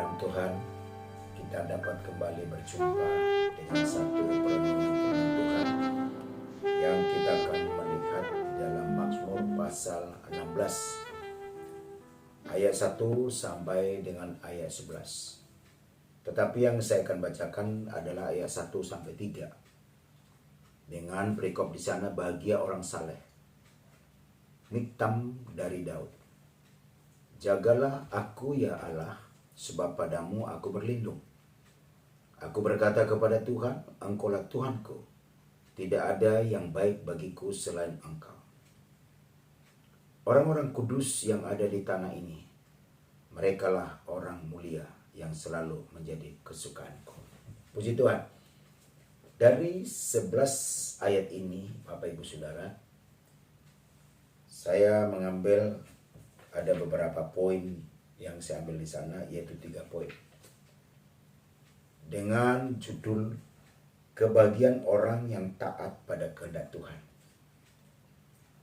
Firman Tuhan, kita dapat kembali berjumpa dengan satu perenungan firman Tuhan yang kita akan melihat dalam Mazmur pasal 16 ayat 1 sampai dengan ayat 11. Tetapi yang saya akan bacakan adalah ayat 1 sampai 3. Dengan perikop di sana, bahagia orang saleh. Miktam dari Daud. Jagalah aku ya Allah, sebab padamu aku berlindung. Aku berkata kepada Tuhan, Engkaulah Tuhanku. Tidak ada yang baik bagiku selain Engkau. Orang-orang kudus yang ada di tanah ini, merekalah orang mulia yang selalu menjadi kesukaanku. Puji Tuhan. Dari 11 ayat ini, Bapak Ibu Saudara, saya mengambil ada beberapa poin yang saya ambil di sana, yaitu 3 poin. Dengan judul kebahagiaan orang yang taat pada kehendak Tuhan.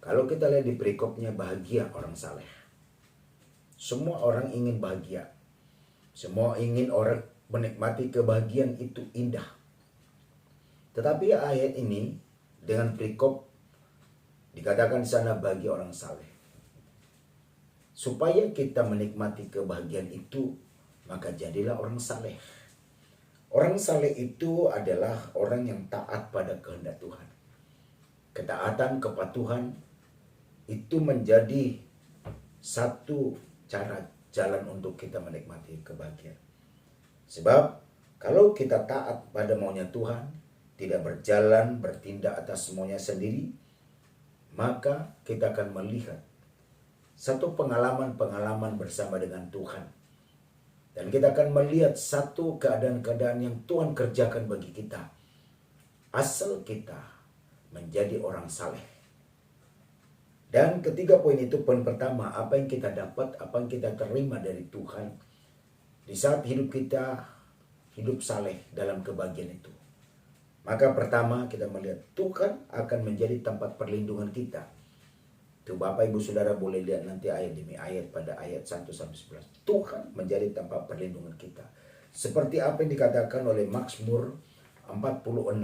Kalau kita lihat di perikopnya, bahagia orang saleh. Semua orang ingin bahagia. Semua ingin orang menikmati kebahagiaan itu indah. Tetapi ayat ini dengan perikop dikatakan di sana bagi orang saleh. Supaya kita menikmati kebahagiaan itu, maka jadilah orang saleh. Orang saleh itu adalah orang yang taat pada kehendak Tuhan. Ketaatan, kepatuhan itu menjadi satu cara jalan untuk kita menikmati kebahagiaan. Sebab kalau kita taat pada maunya Tuhan, tidak berjalan, bertindak atas semuanya sendiri, maka kita akan melihat satu pengalaman-pengalaman bersama dengan Tuhan. Dan kita akan melihat satu keadaan-keadaan yang Tuhan kerjakan bagi kita. Asal kita menjadi orang saleh. Dan ketiga poin itu, poin pertama, apa yang kita dapat, apa yang kita terima dari Tuhan. Di saat hidup kita, hidup saleh dalam kebahagiaan itu. Maka pertama kita melihat Tuhan akan menjadi tempat perlindungan kita. Itu Bapak Ibu Saudara boleh lihat nanti ayat demi ayat pada ayat 1 sampai 11. Tuhan menjadi tempat perlindungan kita. Seperti apa yang dikatakan oleh Mazmur 46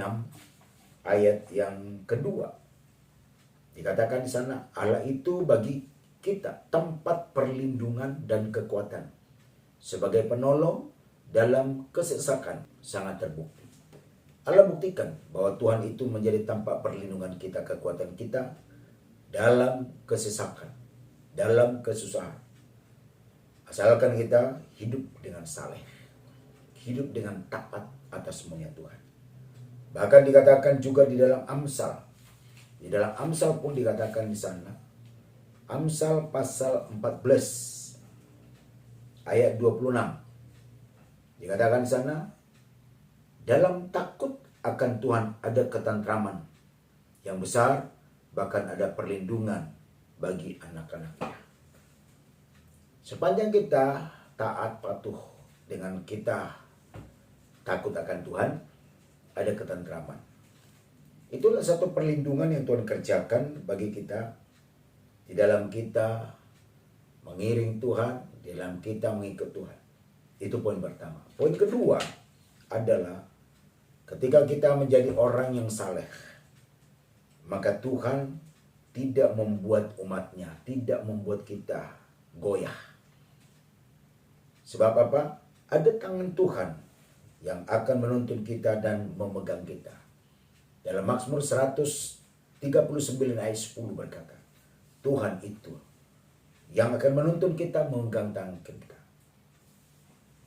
ayat yang kedua. Dikatakan di sana, Allah itu bagi kita tempat perlindungan dan kekuatan. Sebagai penolong dalam kesesakan sangat terbukti. Allah buktikan bahwa Tuhan itu menjadi tempat perlindungan kita, kekuatan kita dalam kesesakan, dalam kesusahan. Asalkan kita hidup dengan saleh, hidup dengan taat atas maunya Tuhan. Bahkan dikatakan juga di dalam Amsal. Di dalam Amsal pun dikatakan di sana. Amsal pasal 14 ayat 26. Dikatakan di sana, dalam takut akan Tuhan ada ketentraman yang besar, bahkan ada perlindungan bagi anak-anaknya. Sepanjang kita taat patuh dengan kita takut akan Tuhan, ada ketentraman. Itulah satu perlindungan yang Tuhan kerjakan bagi kita di dalam kita mengiring Tuhan, di dalam kita mengikut Tuhan. Itu poin pertama. Poin kedua adalah ketika kita menjadi orang yang saleh, maka Tuhan tidak membuat umatnya, tidak membuat kita goyah. Sebab apa? Ada tangan Tuhan yang akan menuntun kita dan memegang kita. Dalam Mazmur 139 ayat 10 berkata, Tuhan itu yang akan menuntun kita, memegang tangan kita.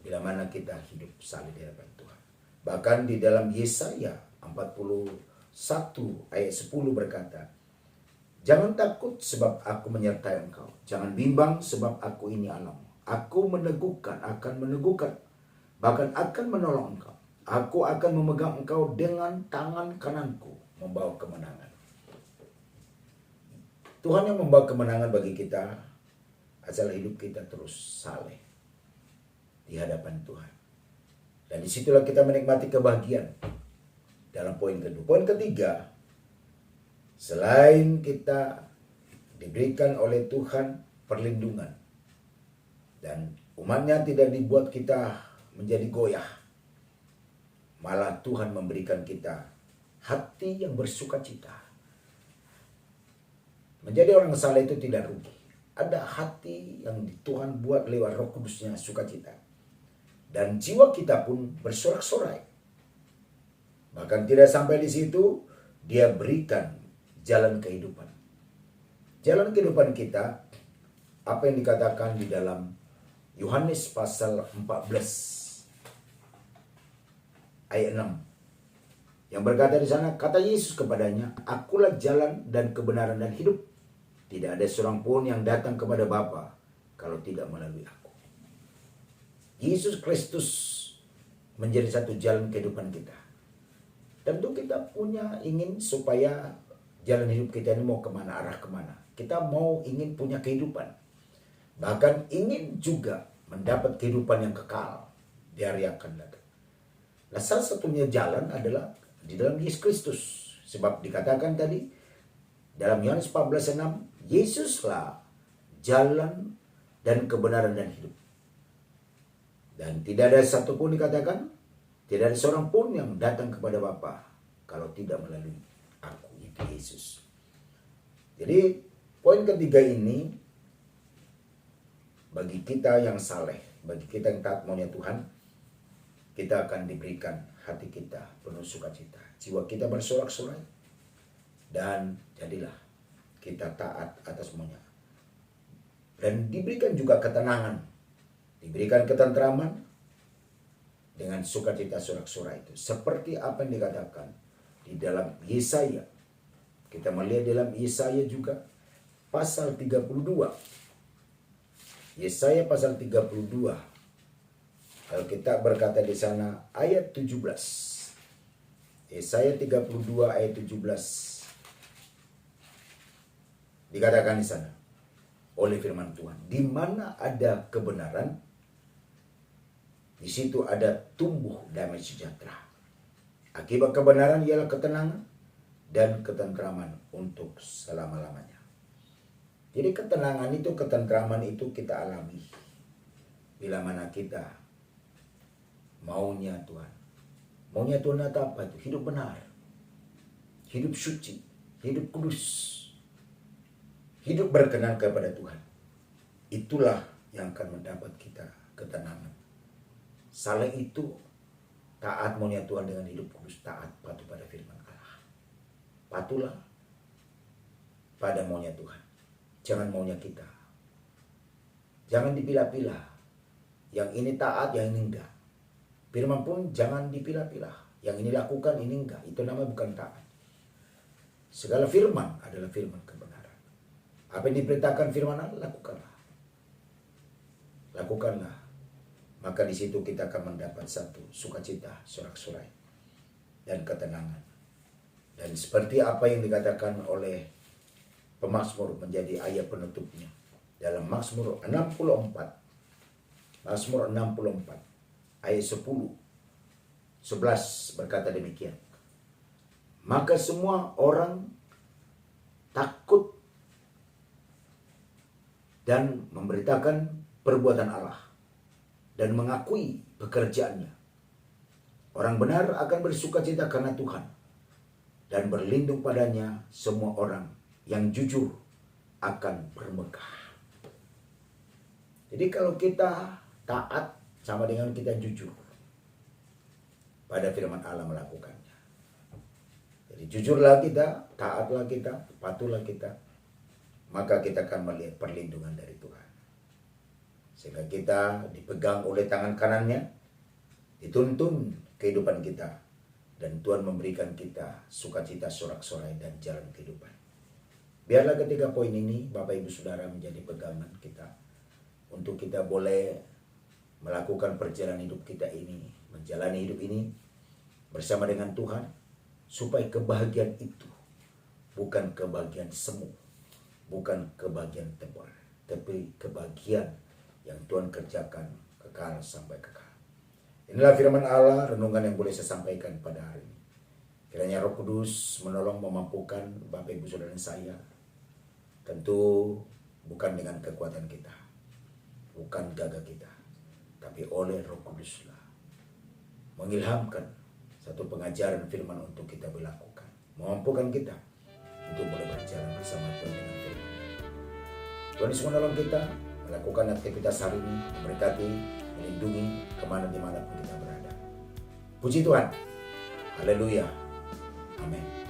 Bila mana kita hidup saleh di hadapan Tuhan. Bahkan di dalam Yesaya 41 ayat 10 berkata, jangan takut sebab aku menyertai engkau. Jangan bimbang sebab aku ini Allahmu. Aku meneguhkan, akan meneguhkan, bahkan akan menolong engkau. Aku akan memegang engkau dengan tangan kananku, membawa kemenangan. Tuhan yang membawa kemenangan bagi kita, asal hidup kita terus saleh di hadapan Tuhan. Dan disitulah kita menikmati kebahagiaan. Dalam poin kedua. Poin ketiga, selain kita diberikan oleh Tuhan perlindungan dan Umatnya tidak dibuat kita menjadi goyah. Malah Tuhan memberikan kita hati yang bersukacita. Menjadi orang saleh itu tidak rugi. Ada hati yang Tuhan buat lewat Roh Kudusnya sukacita. Dan jiwa kita pun bersorak-sorai. Bahkan tidak sampai di situ, Dia berikan jalan kehidupan. Jalan kehidupan kita, apa yang dikatakan di dalam Yohanes pasal 14 ayat 6. Yang berkata di sana, kata Yesus kepadanya, "Akulah jalan dan kebenaran dan hidup. Tidak ada seorang pun yang datang kepada Bapa kalau tidak melalui aku." Yesus Kristus menjadi satu jalan kehidupan kita. Tentu kita punya ingin supaya jalan hidup kita ini mau kemana, arah kemana. Kita mau ingin punya kehidupan. Bahkan ingin juga mendapat kehidupan yang kekal di hari yang akan datang. Nah, salah satunya jalan adalah di dalam Yesus Kristus. Sebab dikatakan tadi dalam Yohanes 14:6, Yesuslah jalan dan kebenaran dan hidup. Dan tidak ada satupun dikatakan, tidak ada seorang pun yang datang kepada Bapa kalau tidak melalui aku, itu Yesus. Jadi poin ketiga ini, bagi kita yang saleh, bagi kita yang taat maunya Tuhan, kita akan diberikan hati kita penuh sukacita. Jiwa kita bersorak-sorai. Dan jadilah kita taat atas maunya. Dan diberikan juga ketenangan. Diberikan ketentraman dengan sukacita sorak-sorai itu. Seperti apa yang dikatakan di dalam Yesaya. Kita melihat dalam Yesaya juga pasal 32. Yesaya pasal 32. Alkitab berkata di sana ayat 17. Yesaya 32 ayat 17. Dikatakan di sana oleh firman Tuhan, di mana ada kebenaran, di situ ada tumbuh damai sejahtera. Akibat kebenaran ialah ketenangan dan ketentraman untuk selama-lamanya. Jadi ketenangan itu, ketentraman itu kita alami bila mana kita maunya Tuhan. Maunya Tuhan itu apa itu? Hidup benar, hidup suci, hidup kudus, hidup berkenan kepada Tuhan. Itulah yang akan mendapat kita ketenangan. Saleh itu taat maunya Tuhan dengan hidup kudus, taat patuh pada firman Allah. Patuhlah pada maunya Tuhan. Jangan maunya kita. Jangan dipilah-pilah. Yang ini taat, yang ini enggak. Firman pun jangan dipilah-pilah. Yang ini lakukan, ini enggak. Itu namanya bukan taat. Segala firman adalah firman kebenaran. Apa yang diperintahkan firman Allah, lakukanlah. Lakukanlah. Maka di situ kita akan mendapat satu sukacita, sorak-sorai, dan ketenangan. Dan seperti apa yang dikatakan oleh pemazmur menjadi ayat penutupnya dalam Mazmur 64. Mazmur 64 ayat 11 berkata demikian. Maka semua orang takut dan memberitakan perbuatan Allah dan mengakui pekerjaannya. Orang benar akan bersukacita karena Tuhan dan berlindung padanya semua orang yang jujur akan bermegah. Jadi kalau kita taat sama dengan kita jujur pada firman Allah melakukannya. Jadi jujurlah kita, taatlah kita, patuhlah kita, maka kita akan melihat perlindungan dari Tuhan. Sehingga kita dipegang oleh tangan kanannya, dituntun kehidupan kita, dan Tuhan memberikan kita sukacita, sorak-sorai, dan jalan kehidupan. Biarlah ketiga poin ini, Bapak Ibu Saudara, menjadi pegangan kita untuk kita boleh melakukan perjalanan hidup kita ini, menjalani hidup ini bersama dengan Tuhan, supaya kebahagiaan itu bukan kebahagiaan semu, bukan kebahagiaan temporer, tapi kebahagiaan yang Tuhan kerjakan kekal sampai kekal. Inilah firman Allah, renungan yang boleh saya sampaikan pada hari ini. Kiranya Roh Kudus menolong memampukan Bapak Ibu Saudara saya. Tentu bukan dengan kekuatan kita, bukan gagah kita, tapi oleh Roh Kuduslah mengilhamkan satu pengajaran firman untuk kita berlakukan, memampukan kita untuk boleh berjalan bersama Tuhan dengan firman. Tuhan Yesus menolong kita melakukan aktivitas hari ini, memberkati, melindungi dimanapun kita berada. Puji Tuhan. Haleluya. Amin.